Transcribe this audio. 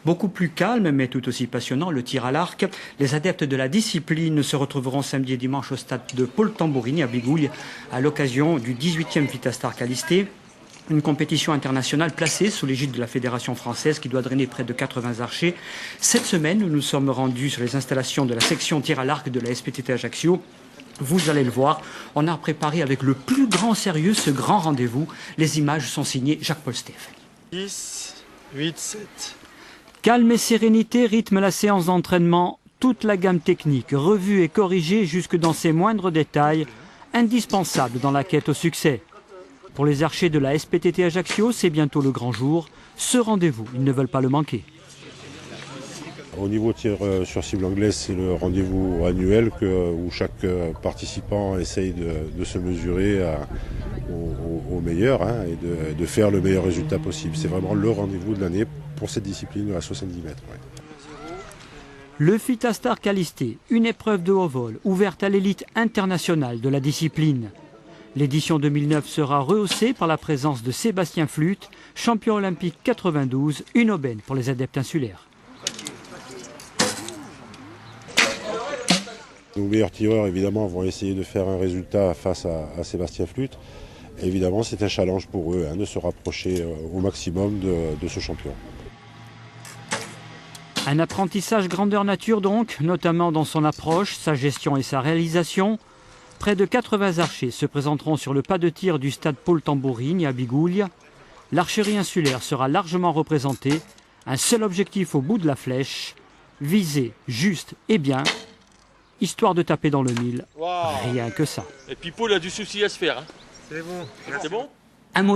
Beaucoup plus calme, mais tout aussi passionnant, le tir à l'arc. Les adeptes de la discipline se retrouveront samedi et dimanche au stade de Paul Tamborini à Bigouille à l'occasion du 18e Vitastar Callister. Une compétition internationale placée sous l'égide de la Fédération française qui doit drainer près de 80 archers. Cette semaine, nous nous sommes rendus sur les installations de la section tir à l'arc de la SPTT Ajaccio. Vous allez le voir, on a préparé avec le plus grand sérieux ce grand rendez-vous. Les images sont signées Jacques-Paul Stéphane. 10, 8, 7. Calme et sérénité rythment la séance d'entraînement. Toute la gamme technique, revue et corrigée jusque dans ses moindres détails, indispensable dans la quête au succès. Pour les archers de la SPTT Ajaccio, c'est bientôt le grand jour. Ce rendez-vous, ils ne veulent pas le manquer. Au niveau tir sur cible anglaise, c'est le rendez-vous annuel où chaque participant essaye de se mesurer au meilleur et de faire le meilleur résultat possible. C'est vraiment le rendez-vous de l'année pour cette discipline à 70 mètres. Ouais. Le Vitastar Callister, une épreuve de haut vol ouverte à l'élite internationale de la discipline. L'édition 2009 sera rehaussée par la présence de Sébastien Flute, champion olympique 92, une aubaine pour les adeptes insulaires. Nos meilleurs tireurs, évidemment, vont essayer de faire un résultat face à Sébastien Flute. Évidemment, c'est un challenge pour eux de se rapprocher au maximum de ce champion. Un apprentissage grandeur nature donc, notamment dans son approche, sa gestion et sa réalisation. Près de 80 archers se présenteront sur le pas de tir du stade Paul Tamborini à Bigouille. L'archerie insulaire sera largement représentée. Un seul objectif au bout de la flèche, viser juste et bien, histoire de taper dans le mille. Wow. Rien que ça. Et puis Paul a du souci à se faire. Hein. C'est bon. C'est bon ? Un mot